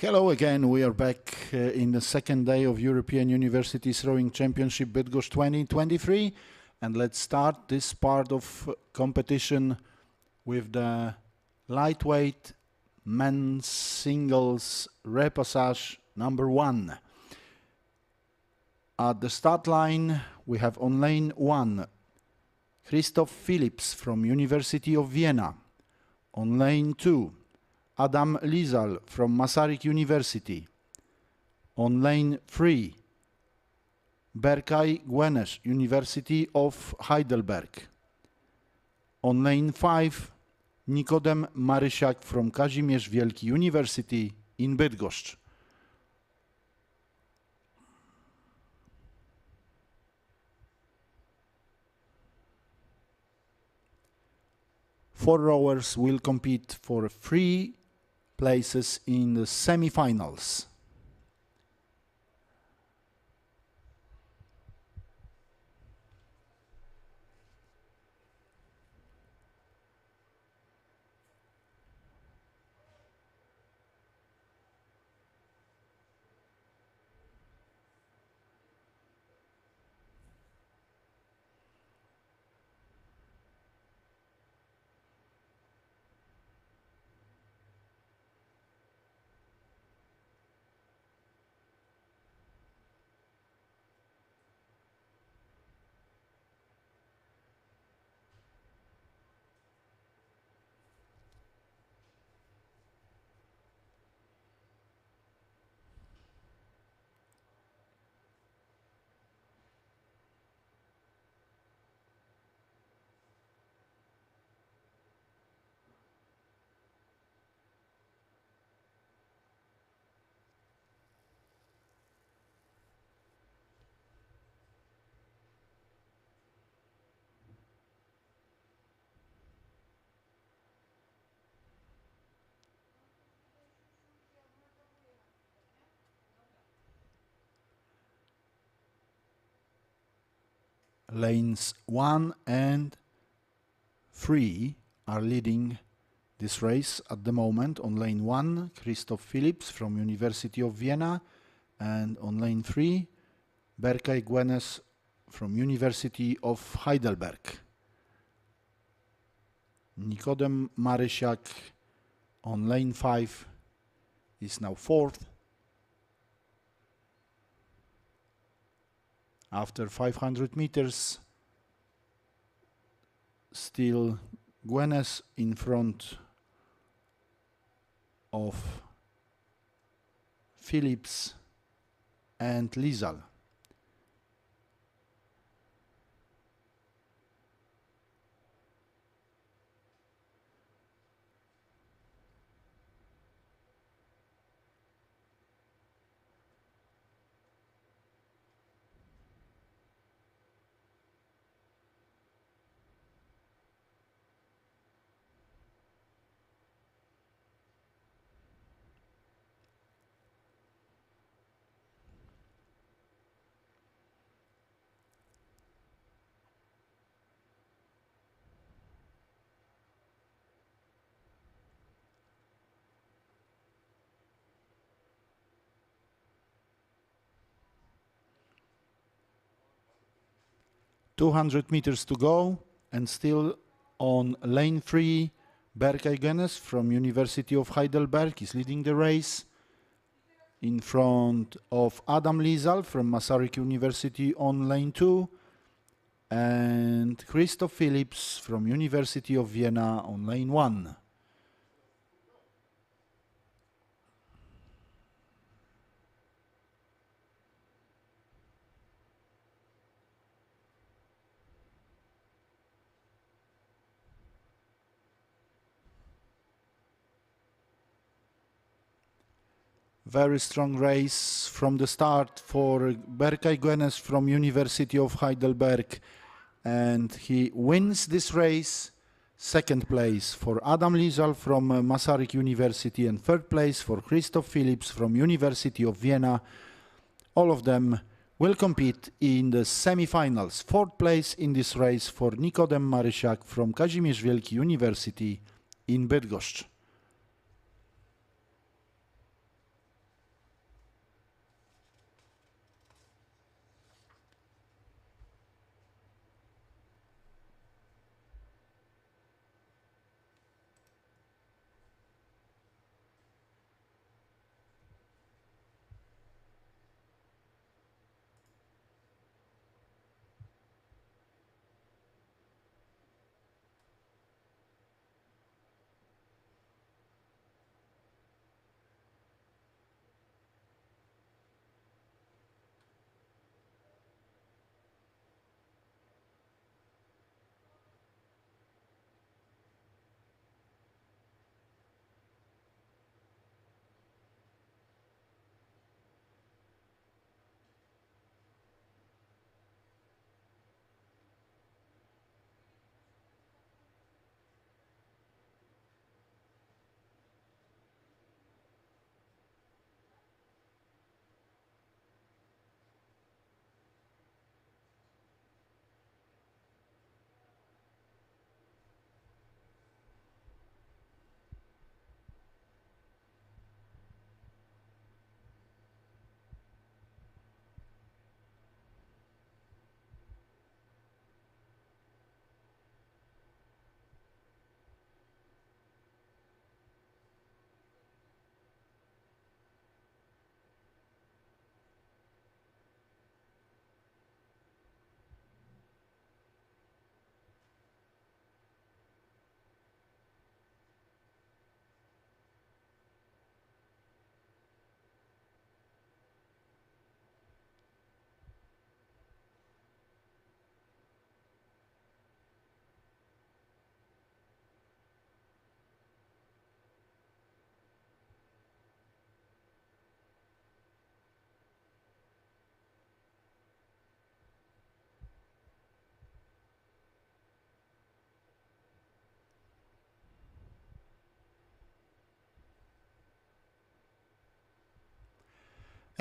Hello again, we are back in the second day of European Universities Rowing Championship Bydgoszcz 2023, and let's start this part of competition with the lightweight men's singles repassage number 1. At the start line we have on lane 1 Christoph Philips from University of Vienna, on lane 2 Adam Lizal from Masaryk University. On lane 3, Berkay Guenes, University of Heidelberg. On lane 5, Nikodem Marysiak from Kazimierz Wielki University in Bydgoszcz. Four rowers will compete for 3 places in the semi-finals. Lanes 1 and 3 are leading this race at the moment. On lane 1, Christoph Philips from University of Vienna, and on lane 3, Berkay Guenes from University of Heidelberg. Nikodem Marysiak on lane 5 is now 4th. After 500 meters, still Guenes in front of Philips and Lizal. .200 meters to go, and still on lane 3, Berkay Guenes from University of Heidelberg is leading the race in front of Adam Lizal from Masaryk University on lane 2, and Christoph Philips from University of Vienna on lane 1. Very strong race from the start for Berkay Guenes from University of Heidelberg, and he wins this race. Second place for Adam Lizal from Masaryk University, and third place for Christoph Philips from University of Vienna. All of them will compete in the semi-finals. Fourth place in this race for Nikodem Marysiak from Kazimierz Wielki University in Bydgoszcz.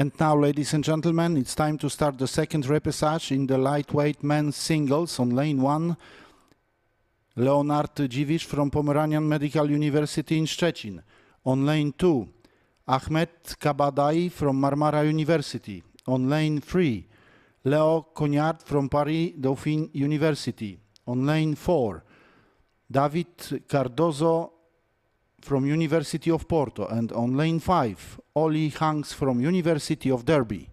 And now, ladies and gentlemen, it's time to start the second repechage in the lightweight men's singles. On lane 1, Leonard Dziwisz from Pomeranian Medical University in Szczecin. On lane 2, Ahmed Kabadai from Marmara University. On lane 3, Leo Cognard from Paris Dauphine University. On lane 4, David Cardozo from University of Porto. And on lane 5, Ollie Hanks from University of Derby.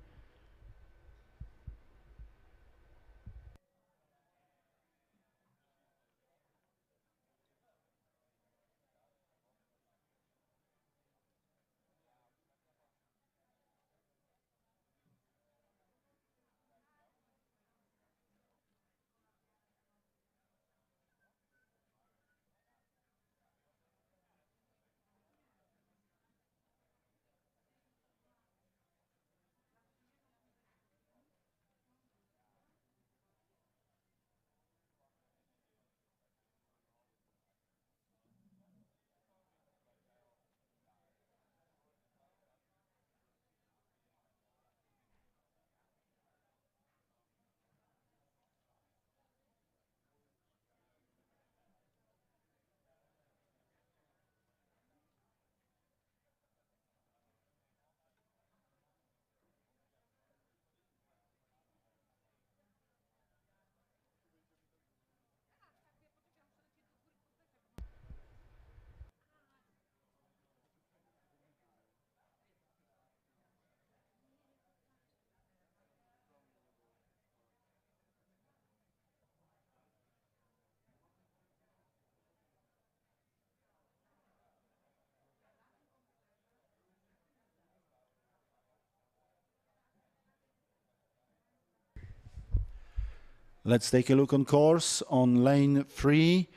Let's take a look on course. On lane 3,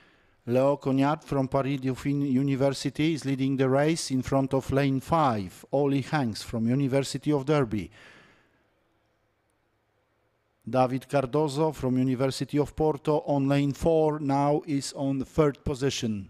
Leo Cognard from Paris Dauphine University is leading the race in front of lane 5, Ollie Hanks from University of Derby. David Cardozo from University of Porto on lane 4 now is on the 3rd position.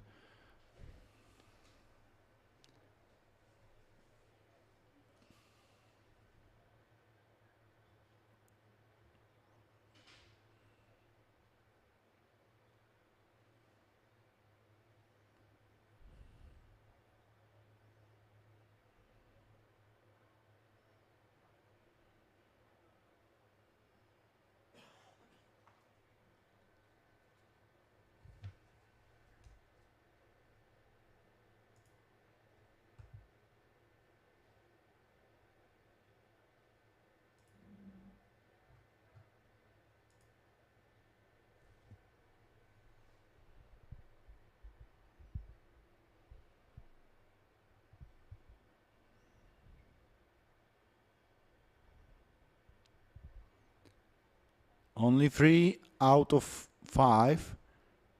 Only 3 out of 5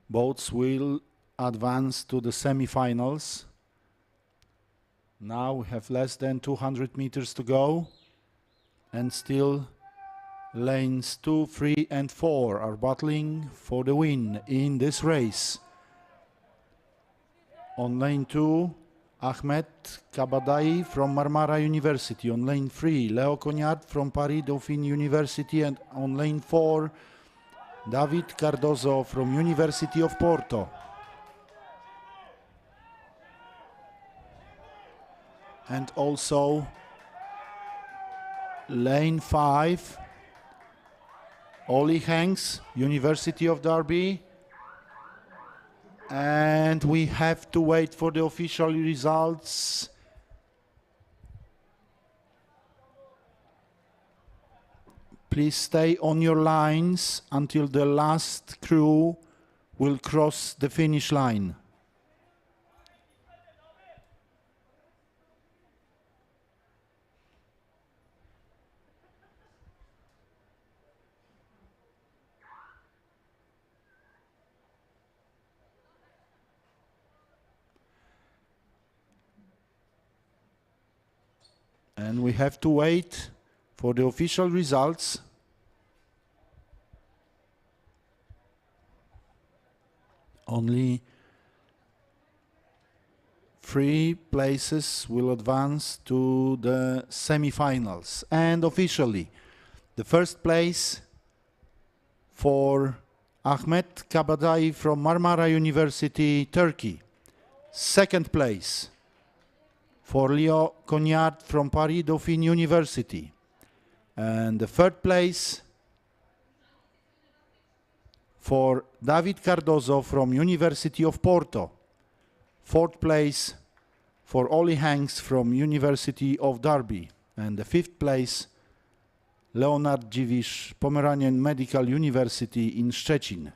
boats will advance to the semi-finals. Now we have less than 200 meters to go, and still lanes 2, 3 and 4 are battling for the win in this race. On lane 2, Ahmed Kabadai from Marmara University. On lane 3, Leo Cognard from Paris Dauphine University. And on lane 4, David Cardozo from University of Porto. And also lane 5, Ollie Hanks, University of Derby. And we have to wait for the official results. Please stay on your lines until the last crew will cross the finish line. And we have to wait for the official results. Only 3 places will advance to the semi-finals. And officially, the first place for Ahmet Kabadai from Marmara University, Turkey. Second place for Leo Cognard from Paris Dauphine University. And the third place for David Cardozo from University of Porto. Fourth place for Oli Hanks from University of Derby. And the fifth place, Leonard Dziwisz, Pomeranian Medical University in Szczecin.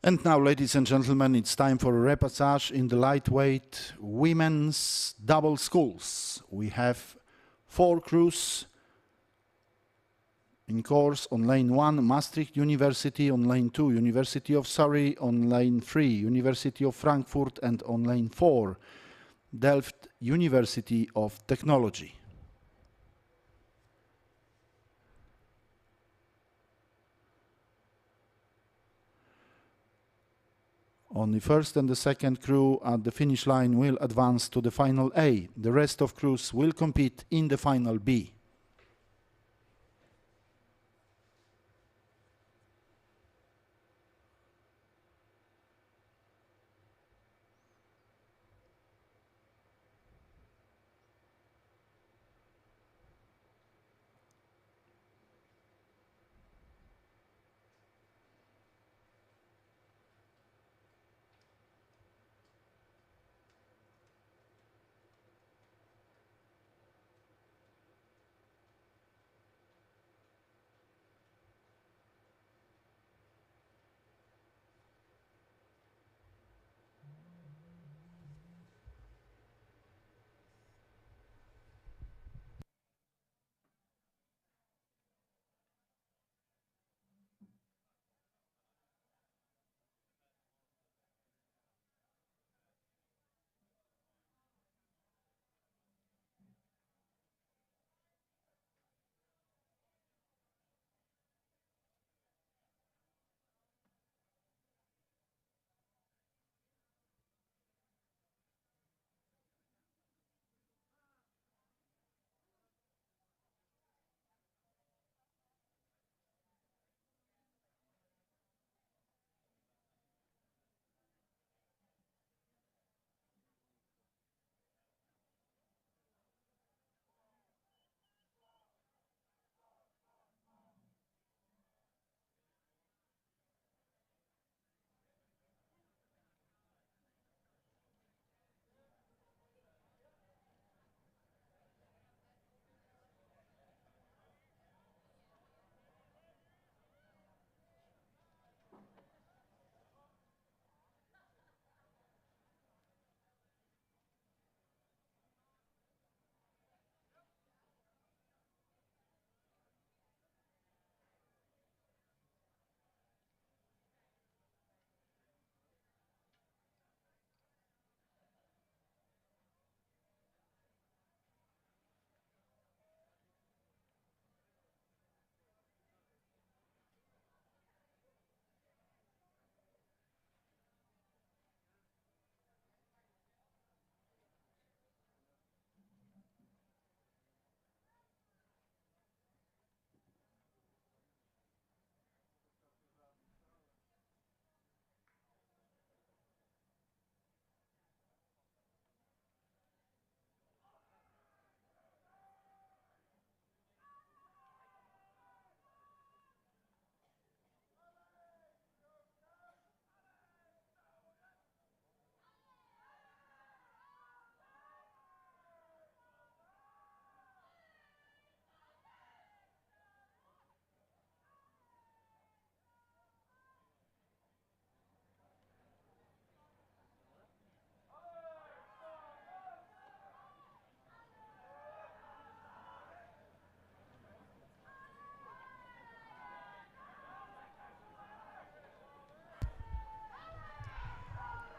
And now, ladies and gentlemen, it's time for a repassage in the lightweight women's double sculls. We have 4 crews in course. On lane 1, Maastricht University; on lane 2, University of Surrey; on lane 3, University of Frankfurt; and on lane 4, Delft University of Technology. Only first and the second crew at the finish line will advance to the final A. The rest of crews will compete in the final B.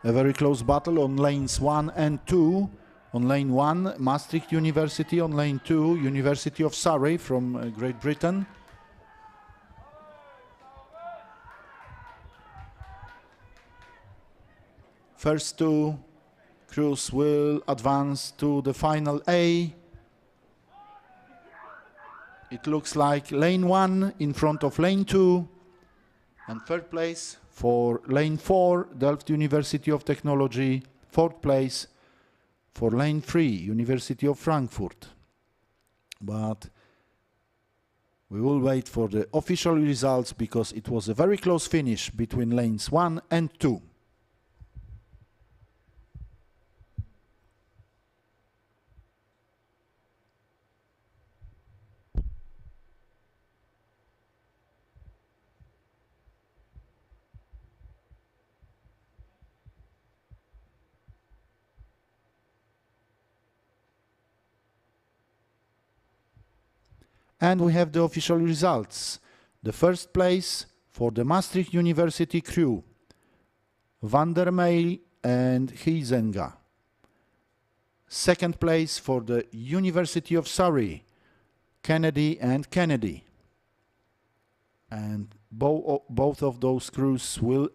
A very close battle on lanes 1 and 2. On lane 1, Maastricht University. On lane 2, University of Surrey from Great Britain. First two crews will advance to the final A. It looks like lane 1 in front of lane 2. And third place for lane 4, Delft University of Technology. Fourth place for lane 3, University of Frankfurt. But we will wait for the official results because it was a very close finish between lanes 1 and 2. And we have the official results. The first place for the Maastricht University crew, Van der Meyl and Huizenga. Second place for the University of Surrey, Kennedy and Kennedy. And both of those crews will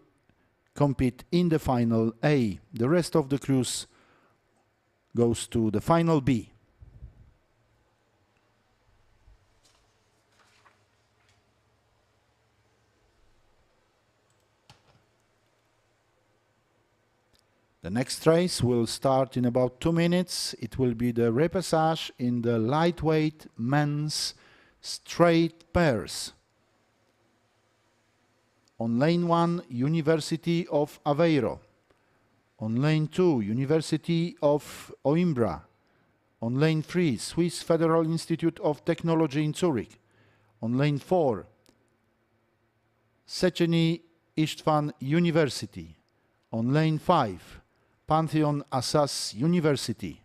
compete in the final A. The rest of the crews goes to the final B. The next race will start in about 2 minutes. It will be the repassage in the lightweight men's straight pairs. On lane 1, University of Aveiro. On lane 2, University of Coimbra. On lane 3, Swiss Federal Institute of Technology in Zurich. On lane 4, Széchenyi István University. On lane 5, Pantheon Assas University.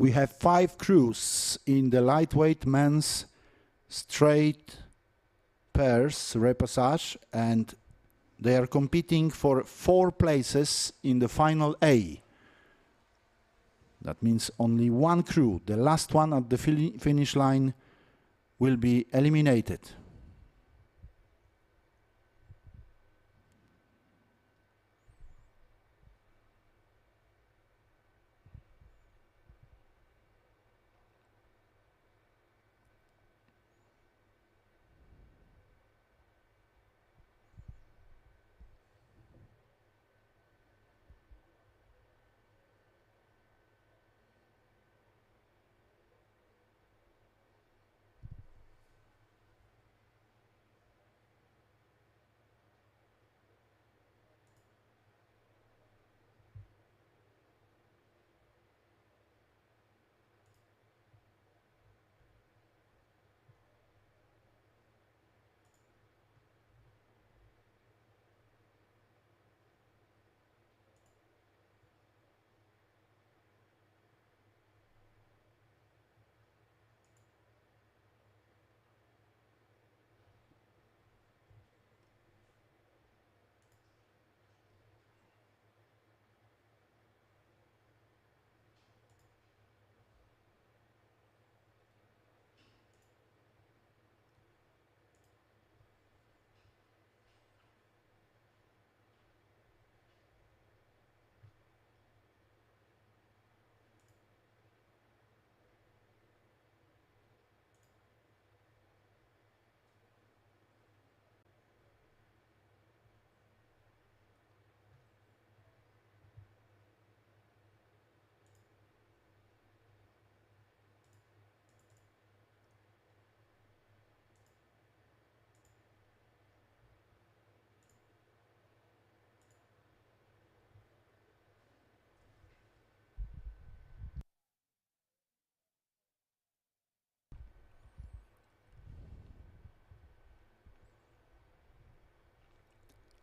We have 5 crews in the lightweight men's straight pairs repassage, and they are competing for 4 places in the final A. That means only 1 crew, the last one at the finish line, will be eliminated.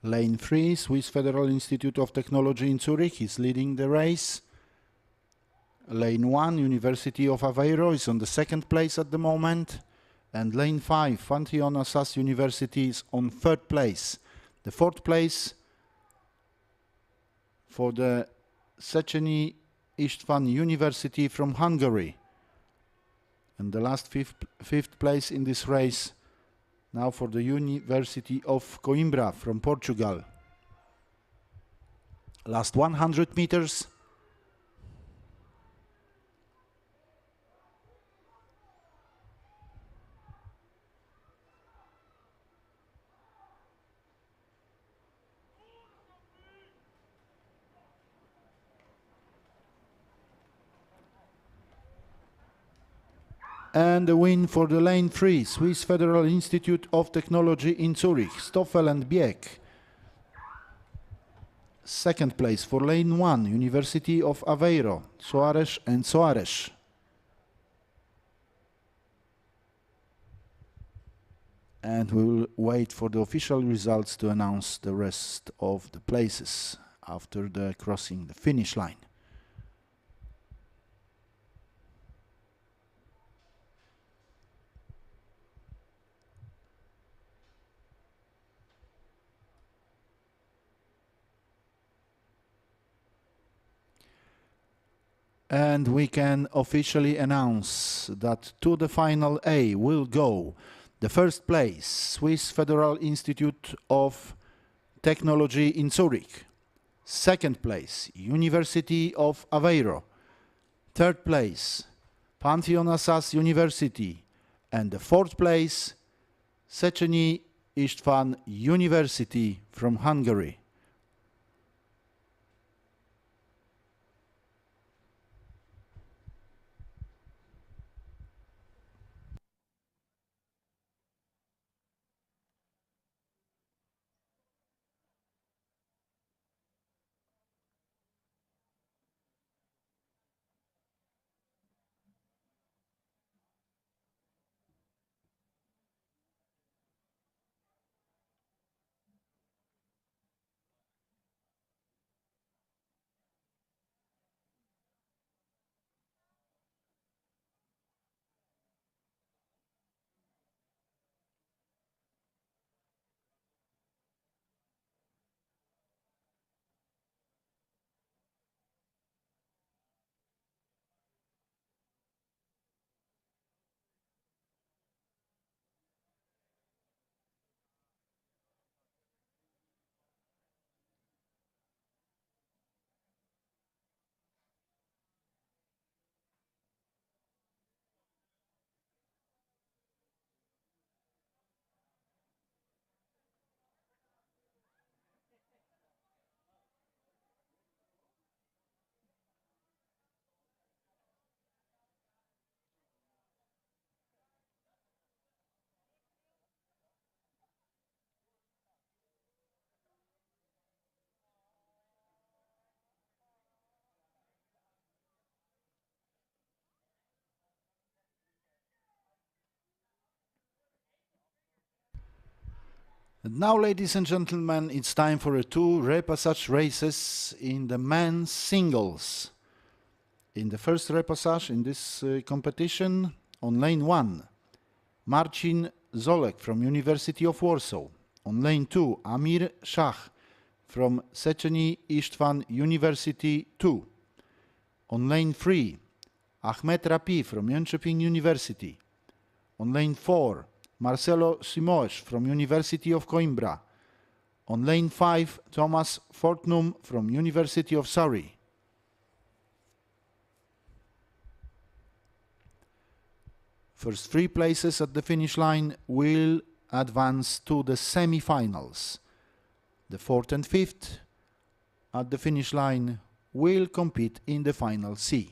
Lane 3, Swiss Federal Institute of Technology in Zurich is leading the race. Lane 1, University of Aveiro is on the second place at the moment. And lane 5, Pantheon Assas University is on third place. The fourth place for the Széchenyi István University from Hungary. And the last fifth place in this race now for the University of Coimbra from Portugal. Last 100 meters. And the win for the lane 3, Swiss Federal Institute of Technology in Zurich, Stoffel and Bieck. Second place for lane 1, University of Aveiro, Soares and Soares. And we will wait for the official results to announce the rest of the places after the crossing the finish line. And we can officially announce that to the final A will go the first place, Swiss Federal Institute of Technology in Zurich. Second place, University of Aveiro. Third place, Pantheon Assas University. And the fourth place, Széchenyi István University from Hungary. And now, ladies and gentlemen, it's time for two repassage races in the men's singles. In the first repassage in this competition, on lane 1, Marcin Zolek from University of Warsaw. On lane 2, Amir Shah from Széchenyi István University 2. On lane 3, Ahmed Rapi from Jönköping University. On lane 4, Marcelo Simoes from University of Coimbra. On lane 5, Thomas Fortnum from University of Surrey. First three places at the finish line will advance to the semi-finals. The fourth and fifth at the finish line will compete in the final C.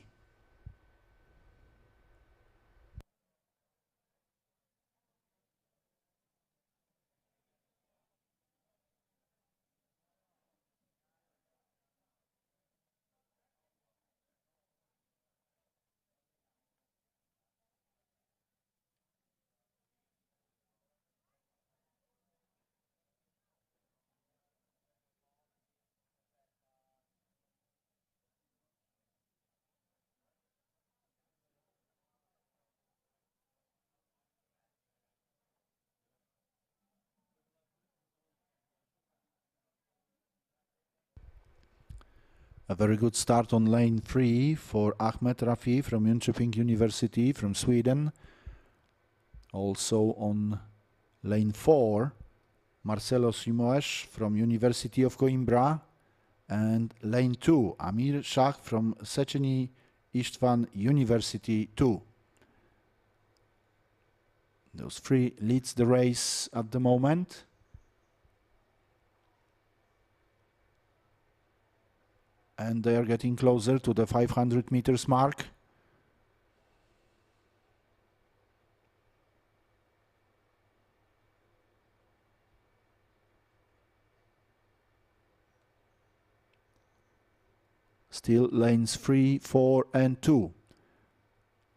A very good start on lane 3 for Ahmed Rafi from Jönköping University from Sweden. Also on lane 4, Marcelo Simoes from University of Coimbra. And lane 2, Amir Shah from Széchenyi István University 2. Those three leads the race at the moment. And they are getting closer to the 500 meters mark. Still lanes 3, 4 and 2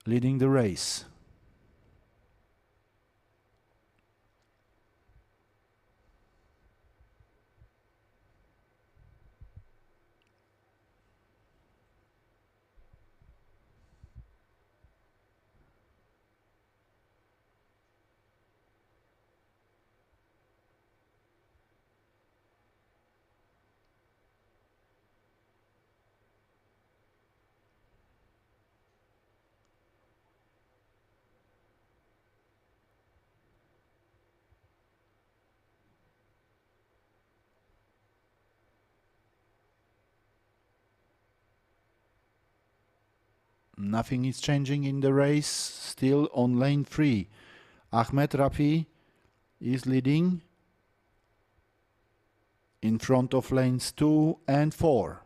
leading the race. Nothing is changing in the race. Still on lane 3, Ahmed Rafi is leading in front of lanes 2 and 4.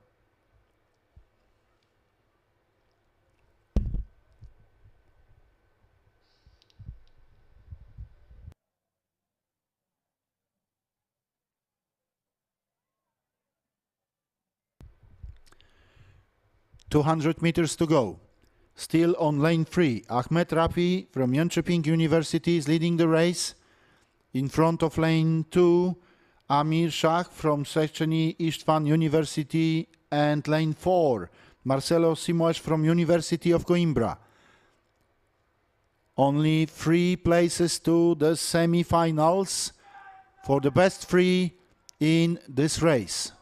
"200 meters to go. Still on lane 3, Ahmed Rafi from Jönköping University is leading the race. In front of lane 2, Amir Shah from Széchenyi István University, and lane 4, Marcelo Simoes from University of Coimbra. Only 3 places to the semi-finals for the best 3 in this race.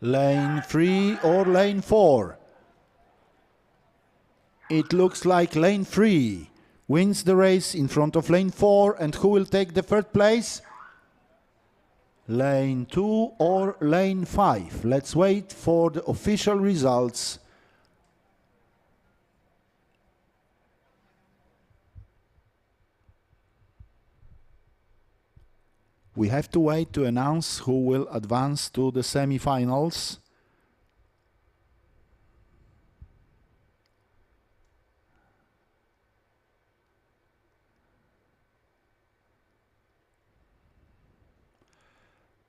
Lane 3 or lane 4? It looks like lane 3 wins the race in front of lane 4, and who will take the third place? Lane 2 or lane 5? Let's wait for the official results. We have to wait to announce who will advance to the semi-finals.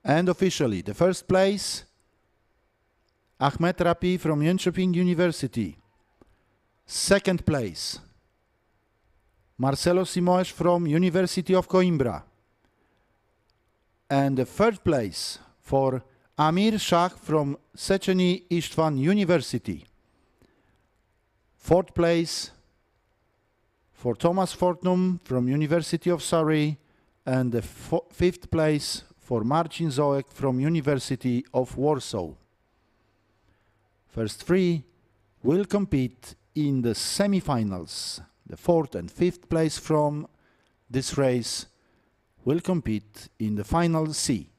And officially, the first place, Ahmed Rafi from Jönköping University. Second place, Marcelo Simoes from University of Coimbra. And the third place for Amir Shah from Széchenyi István University. Fourth place for Thomas Fortnum from University of Surrey, and the fifth place for Marcin Zoek from University of Warsaw. First 3 will compete in the semi-finals. The fourth and fifth place from this race will compete in the final C.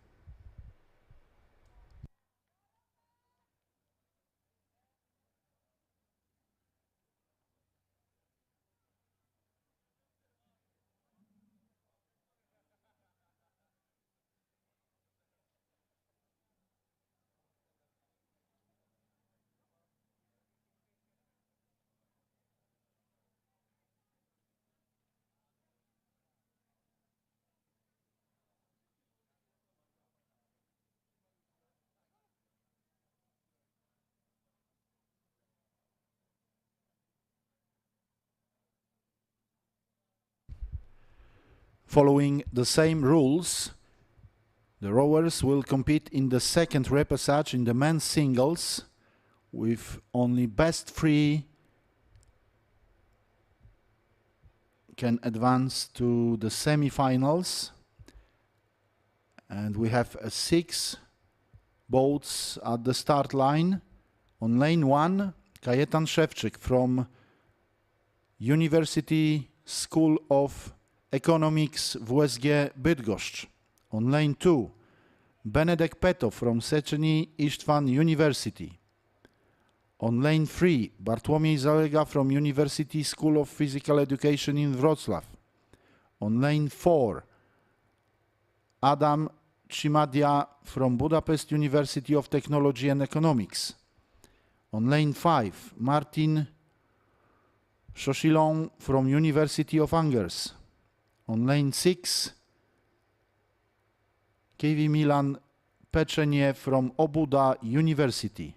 Following the same rules, the rowers will compete in the second repassage in the men's singles, with only best 3 can advance to the semi-finals. And we have 6 boats at the start line. On lane 1, Kajetan Szewczyk from University School of Economics WSG Bydgoszcz. On lane 2, Benedek Peto from Szechenyi István University. On lane 3, Bartłomiej Zalega from University School of Physical Education in Wrocław. On lane 4, Adam Trzymadia from Budapest University of Technology and Economics. On lane 5, Martin Sosilon from University of Angers. On lane 6, KV Milan Peczenie from Obuda University.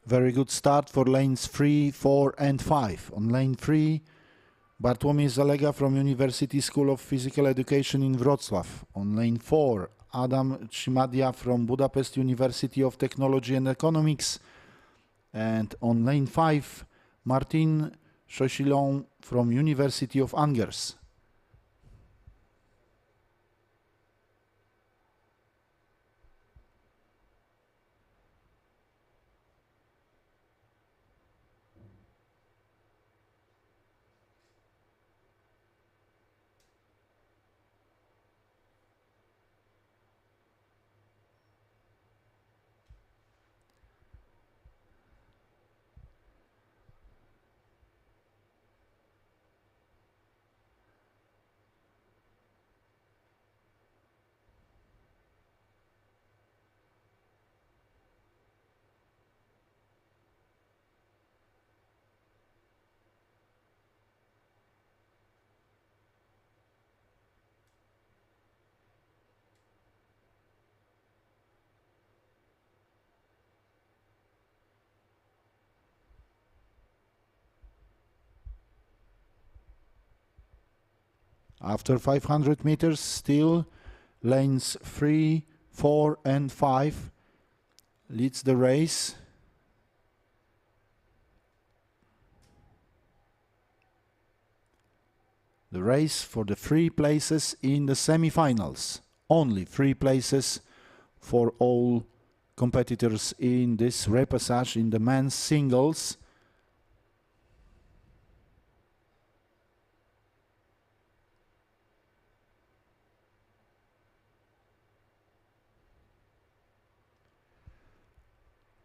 Very good start for lanes 3, 4 and 5. On lane 3, Bartłomiej Zalega from University School of Physical Education in Wrocław. On lane 4, Adam Trzymadia from Budapest University of Technology and Economics. And on lane 5, Martin Sosilon from University of Angers. After 500 meters, still lanes 3, 4 and 5 leads the race. The race for the 3 places in the semi-finals. Only 3 places for all competitors in this repassage in the men's singles.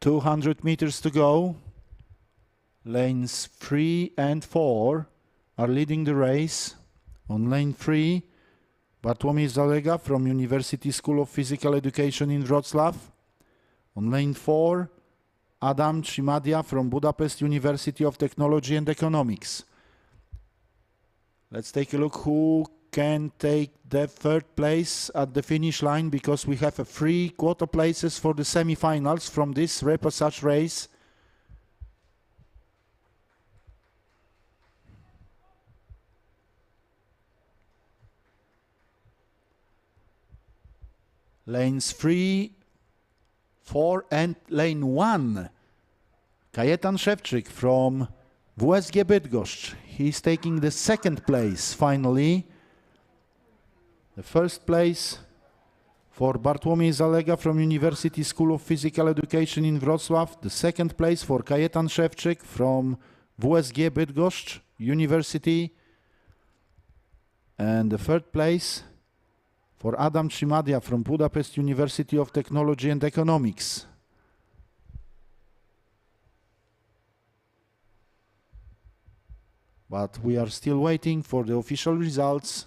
.200 meters to go. Lanes 3 and 4 are leading the race. On lane 3, Bartłomiej Zalega from University School of Physical Education in Wrocław. On lane 4, Adam Trzymadia from Budapest University of Technology and Economics. Let's take a look who can take the 3rd place at the finish line, because we have 3 quarter places for the semi-finals from this repassage race. Lanes 3, 4 and lane 1. Kajetan Szewczyk from WSG Bydgoszcz. He's taking the 2nd place finally. The 1st place for Bartłomiej Zalega from University School of Physical Education in Wrocław. The 2nd place for Kajetan Szewczyk from WSG Bydgoszcz University. And the 3rd place For Adam Shimadia from Budapest University of Technology and Economics. But we are still waiting for the official results.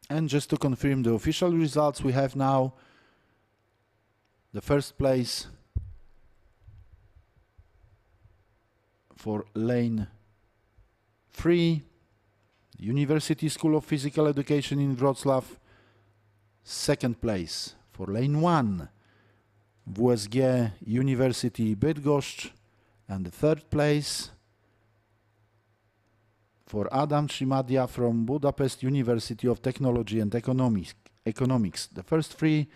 And just to confirm the official results, we have now the first place for lane 3, University School of Physical Education in Wrocław. Second place for lane 1, WSG University Bydgoszcz. And the third place for Adam Shimadia from Budapest University of Technology and Economics. The first 3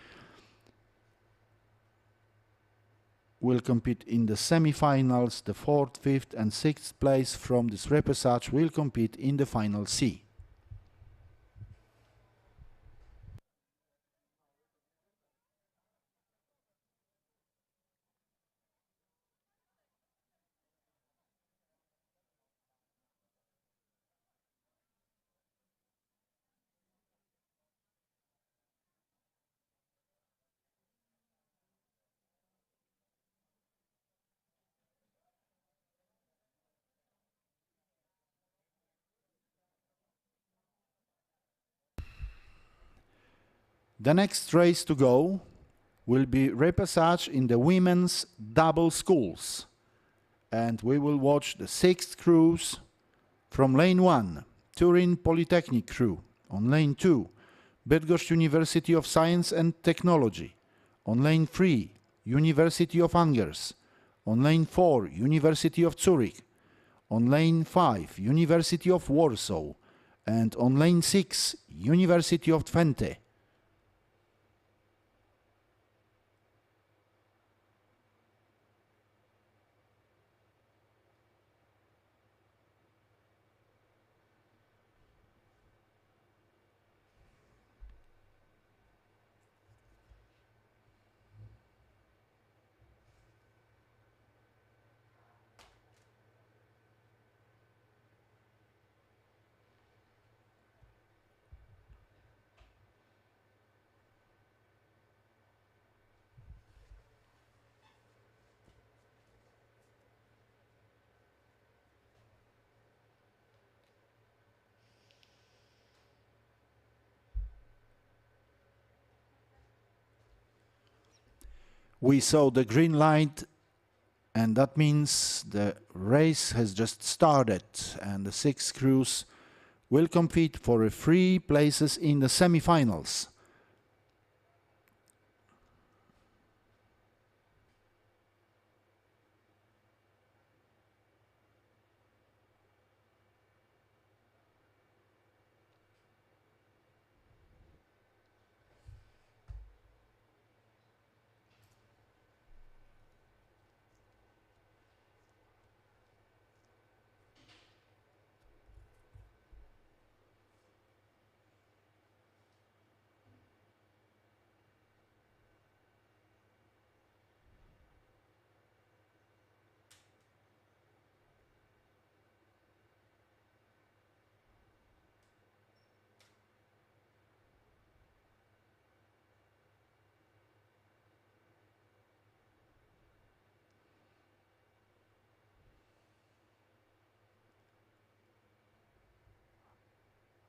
will compete in the semi-finals. The 4th, 5th and 6th place from this repechage will compete in the final C. The next race to go will be repechage in the women's double schools. And we will watch the 6th crews from lane 1, Turin Polytechnic crew. On lane 2, Bydgoszcz University of Science and Technology. On lane 3, University of Angers. On lane 4, University of Zurich. On lane 5, University of Warsaw. And on lane 6, University of Twente. We saw the green light, and that means the race has just started, and the 6 crews will compete for 3 places in the semi-finals.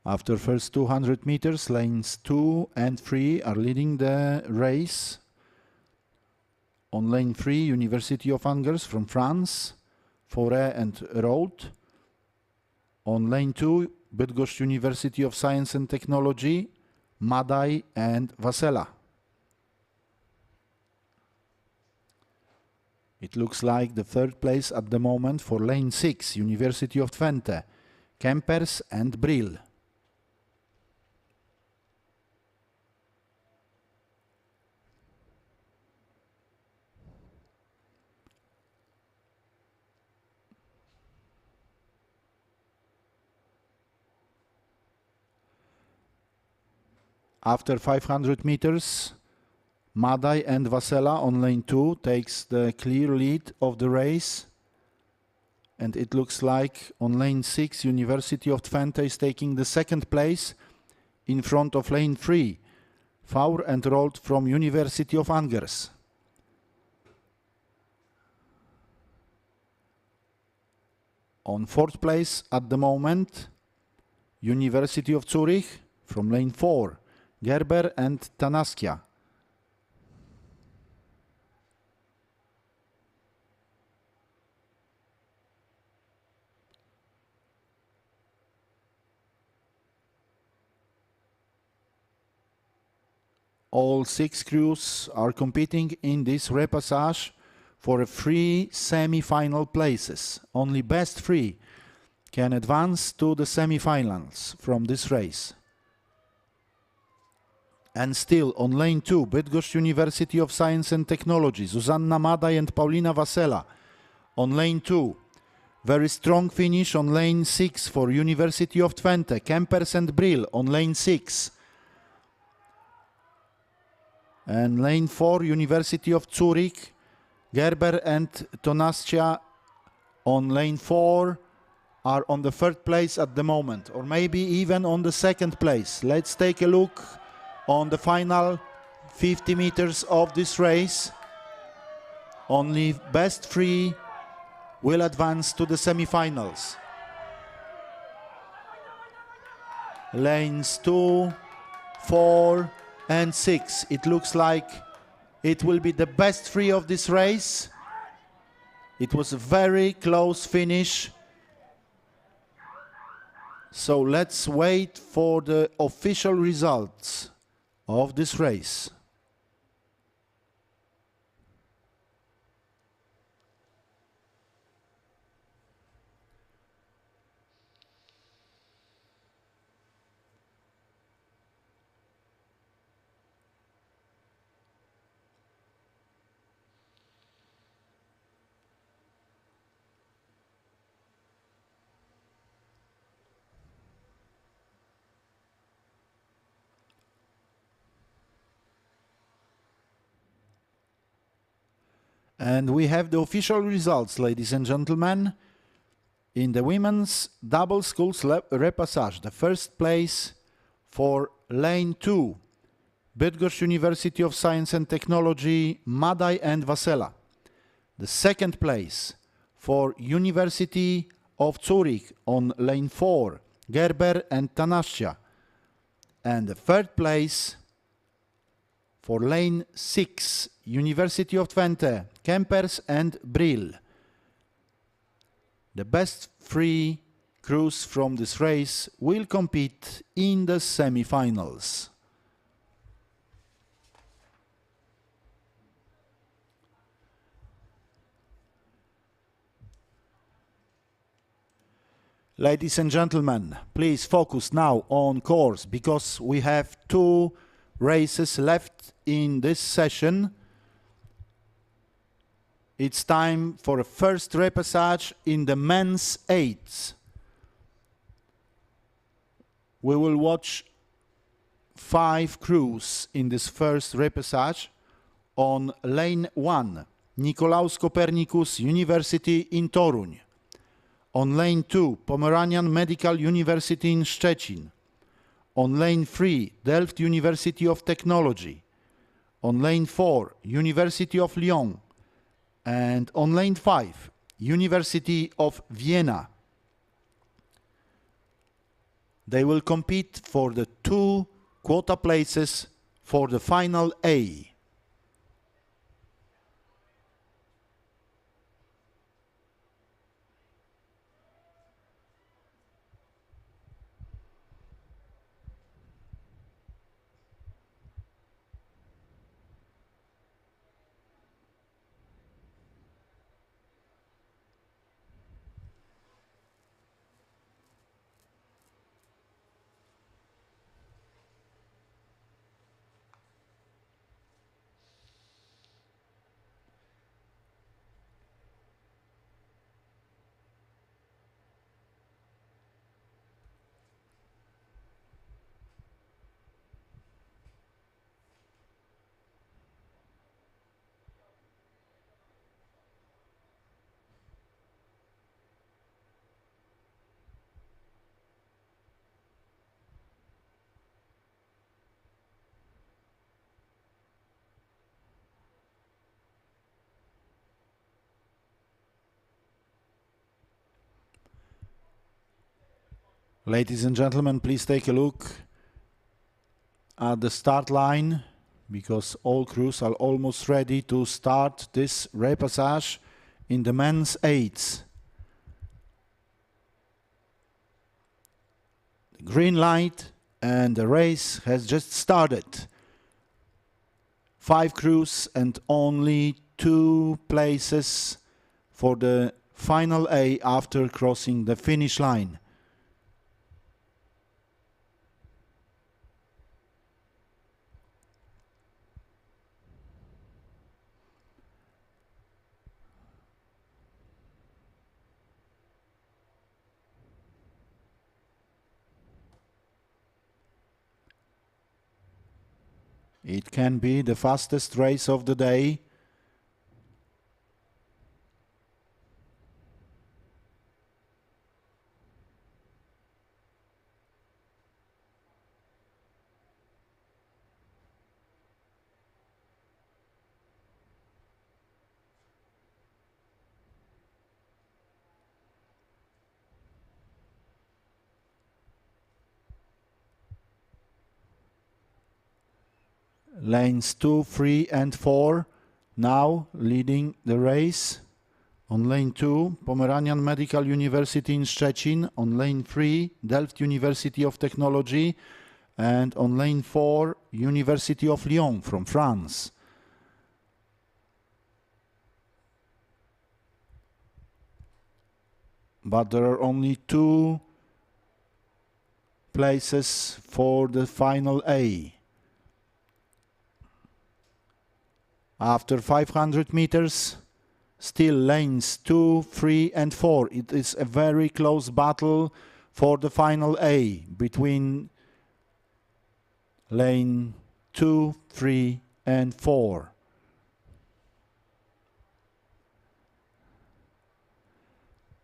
After first 200 meters, lanes 2 and 3 are leading the race. On lane 3, University of Angers from France, Forêt and Roth. On lane 2, Bydgoszcz University of Science and Technology, Madai and Vasela. It looks like the third place at the moment for lane 6, University of Twente, Kempers and Brill. After 500 meters, Madaj and Vasela on lane 2 takes the clear lead of the race. And it looks like on lane 6, University of Twente is taking the second place in front of lane 3, Faur and Rold from University of Angers. On fourth place at the moment, University of Zurich from lane 4, Gerber and Tanaskia. All 6 crews are competing in this repassage for 3 semi-final places. Only best 3 can advance to the semi-finals from this race. And still on lane 2, Bydgoszcz University of Science and Technology, Zuzanna Madaj and Paulina Vasela. On lane 2, very strong finish on lane 6 for University of Twente, Kempers and Brill on lane 6. And lane 4, University of Zurich, Gerber and Tonascia on lane 4 are on the third place at the moment, or maybe even on the second place. Let's take a look on the final 50 meters of this race. Only best 3 will advance to the semifinals. Lanes 2, 4, and 6. It looks like it will be the best 3 of this race. It was a very close finish. So let's wait for the official results of this race. And we have the official results, ladies and gentlemen. In the women's double sculls repassage, the first place for lane 2, Bydgoszcz University of Science and Technology, Madaj and Vasela. The second place for University of Zurich on lane 4, Gerber and Tanascia. And the third place for lane 6, University of Twente, Kempers and Brill. The best 3 crews from this race will compete in the semi-finals. Ladies and gentlemen, please focus now on course because we have 2 races left in this session. It's time for a first repassage in the men's 8s. We will watch 5 crews in this first repassage. On lane 1, Nikolaus Copernicus University in Toruń. On lane 2, Pomeranian Medical University in Szczecin. On lane 3, Delft University of Technology. On lane 4, University of Lyon. And on lane 5, University of Vienna. They will compete for the 2 quota places for the final A. Ladies and gentlemen, please take a look at the start line, because all crews are almost ready to start this repassage in the men's eights. The green light and the race has just started. 5 crews and only 2 places for the final A after crossing the finish line. It can be the fastest race of the day. Lanes 2, 3 and 4 now leading the race. On lane 2, Pomeranian Medical University in Szczecin. On lane 3, Delft University of Technology. And on lane 4, University of Lyon from France. But there are only 2 places for the final A. After 500 meters, still lanes 2, 3 and 4. It is a very close battle for the final A between lane 2, 3 and 4.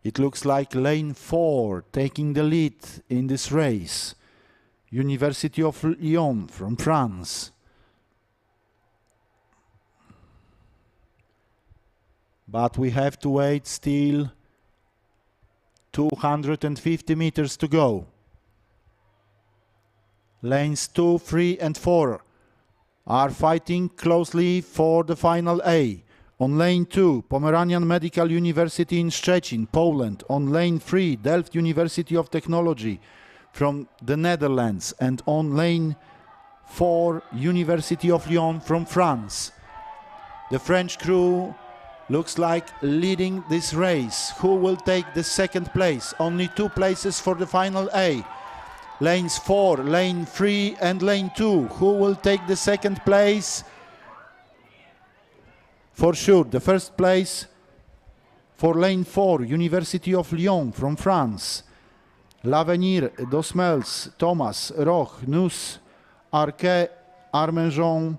It looks like lane 4 taking the lead in this race. University of Lyon from France. But we have to wait still 250 meters to go. Lanes 2, 3 and 4 are fighting closely for the final A. On lane 2, Pomeranian Medical University in Szczecin, Poland. On lane 3, Delft University of Technology from the Netherlands. And on lane 4, University of Lyon from France. The French crew looks like leading this race. Who will take the second place? Only 2 places for the final A. Lanes 4, lane 3 and lane 2. Who will take the second place? For sure, the first place for lane 4, University of Lyon from France. L'Avenir, Dosmels, Thomas, Roch, Nuss, Arquet, Armenjon,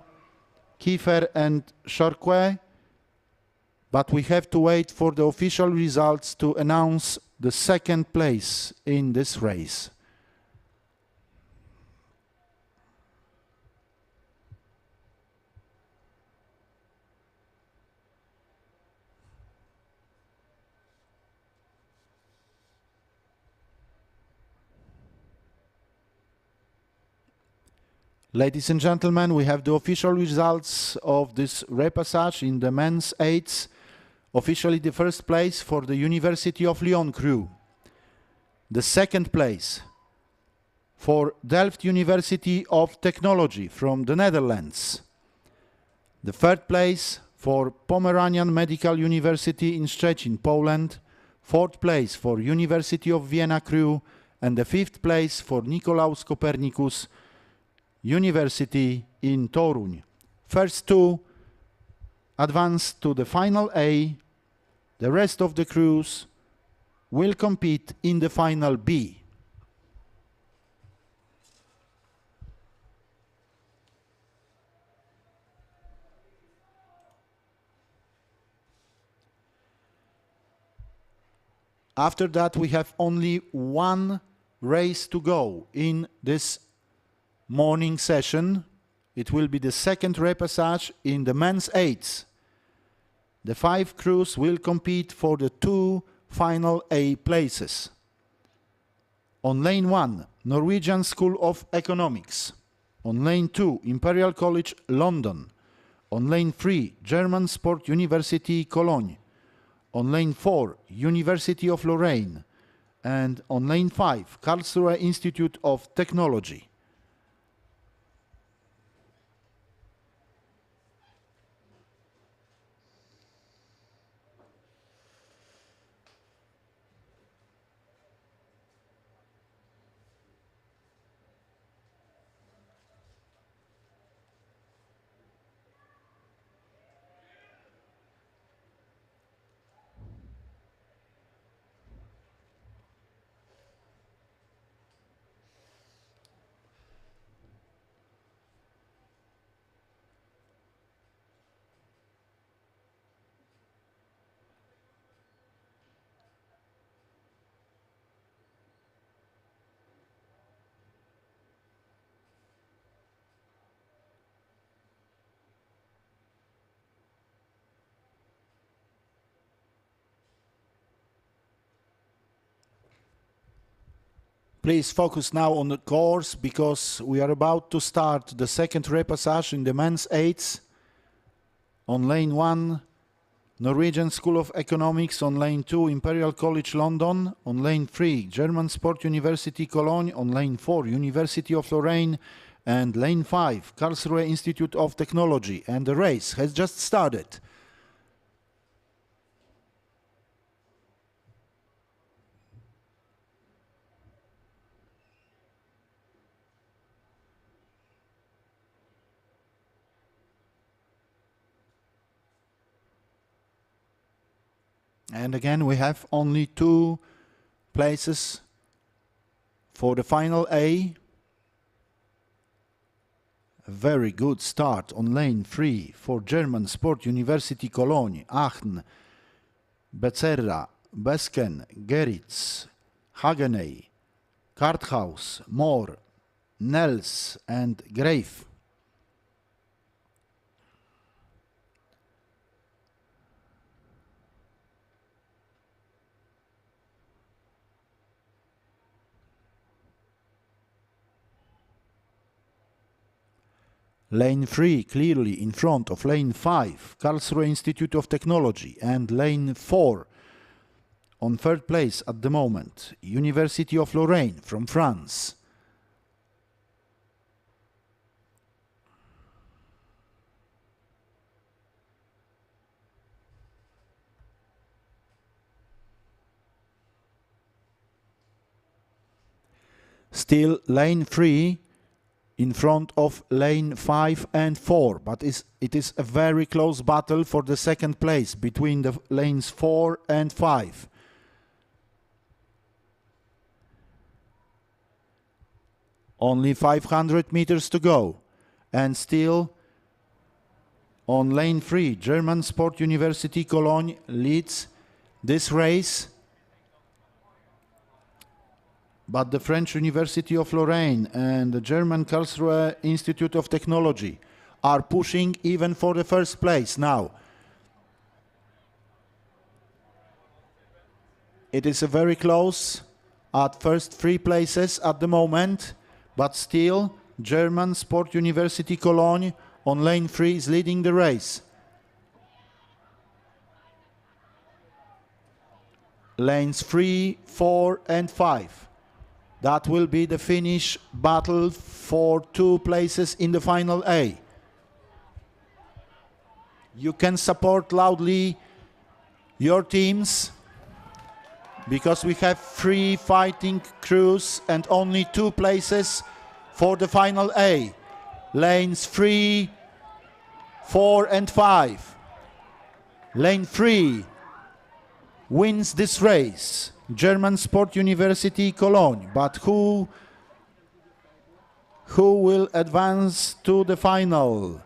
Kiefer and Charquet. But we have to wait for the official results to announce the second place in this race. Ladies and gentlemen, we have the official results of this repassage in the men's eights. Officially the first place for the University of Lyon crew. The second place for Delft University of Technology from the Netherlands. The third place for Pomeranian Medical University in Szczecin, Poland. Fourth place for University of Vienna crew. And the fifth place for Nikolaus Copernicus University in Toruń. First 2 advance to the final A. The rest of the crews will compete in the final B. After that, we have only 1 race to go in this morning session. It will be the second repassage in the men's eights. The 5 crews will compete for the 2 final A places. On lane 1, Norwegian School of Economics. On lane 2, Imperial College London. On lane 3, German Sport University Cologne. On lane 4, University of Lorraine. And on lane 5, Karlsruhe Institute of Technology. Please focus now on the course because we are about to start the second repassage in the men's eights. On lane 1, Norwegian School of Economics. On lane 2, Imperial College London. On lane 3, German Sport University Cologne. On lane 4, University of Lorraine. And lane 5, Karlsruhe Institute of Technology. And the race has just started. And again, we have only 2 places for the final A. A very good start on lane 3 for German Sport University Cologne, Aachen, Becerra, Besken, Geritz, Hageney, Karthaus, Mohr, Nels and Grave. Lane 3 clearly in front of lane 5, Karlsruhe Institute of Technology, and lane 4 on third place at the moment, University of Lorraine from France. Still lane 3 in front of lane 5 and 4, but it is a very close battle for the second place between the lanes 4 and 5. Only 500 meters to go, and still on lane 3, German Sport University Cologne leads this race. But the French University of Lorraine and the German Karlsruhe Institute of Technology are pushing even for the first place now. It is a very close at first 3 places at the moment, but still German Sport University Cologne on lane 3 is leading the race. Lanes 3, 4 and 5. That will be the finish battle for 2 places in the final A. You can support loudly your teams because we have 3 fighting crews and only 2 places for the final A. Lanes 3, 4 and 5. Lane 3 wins this race. German Sport University Cologne, but who will advance to the final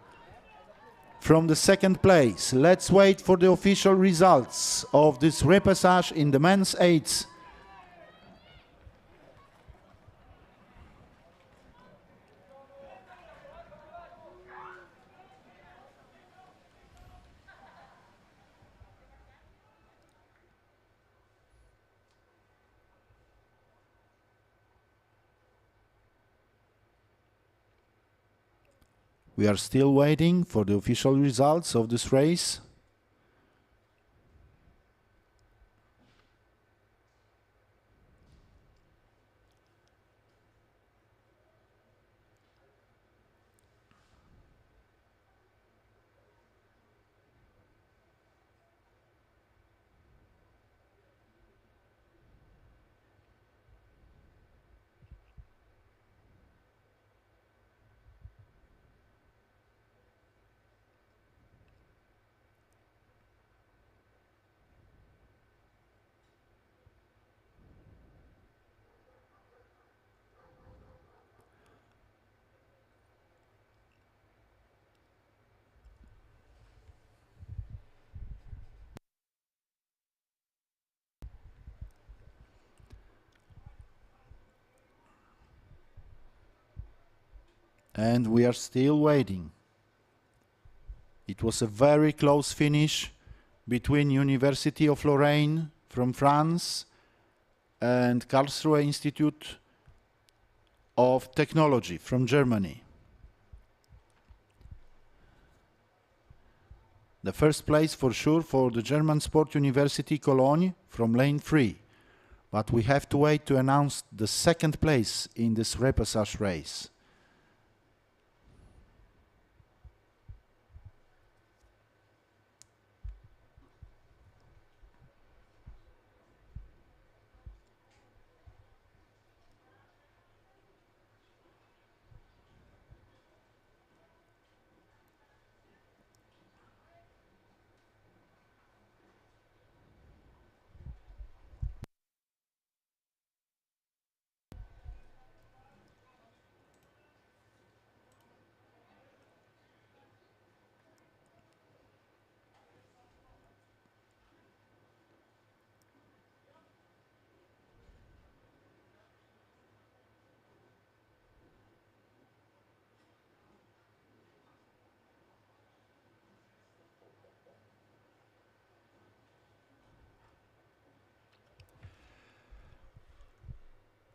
from the second place? Let's wait for the official results of this repassage in the men's eights. We are still waiting for the official results of this race. And we are still waiting. It was a very close finish between University of Lorraine from France and Karlsruhe Institute of Technology from Germany. The first place for sure for the German Sport University Cologne from lane 3. But we have to wait to announce the second place in this repassage race.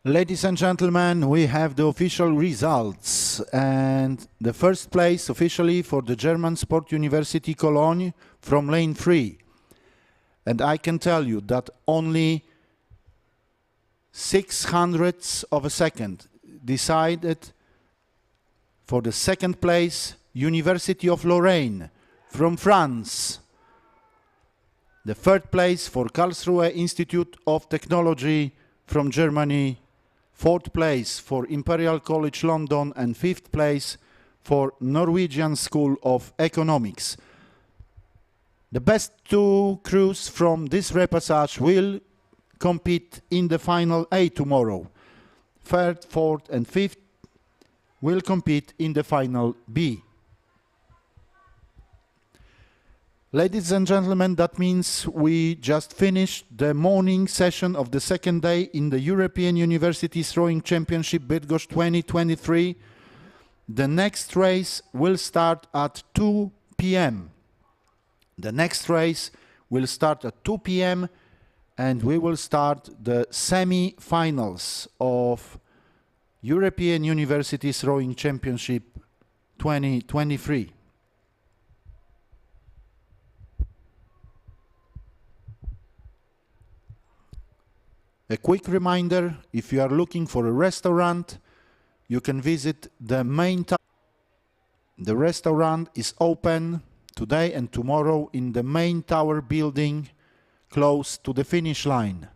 Ladies and gentlemen, we have the official results, and the first place officially for the German Sport University Cologne from lane 3. And I can tell you that only 0.06 of a second decided for the second place, University of Lorraine from France. The third place for Karlsruhe Institute of Technology from Germany. Fourth place for Imperial College London, and fifth place for Norwegian School of Economics. The best two crews from this repassage will compete in the final A tomorrow. Third, fourth and fifth will compete in the final B. Ladies and gentlemen, that means we just finished the morning session of the second day in the European Universities Rowing Championship Bydgoszcz 2023. The next race will start at 2 p.m. The next race will start at 2 p.m. and we will start the semi-finals of European Universities Rowing Championship 2023. A quick reminder, if you are looking for a restaurant, you can visit the main tower. The restaurant is open today and tomorrow in the main tower building close to the finish line.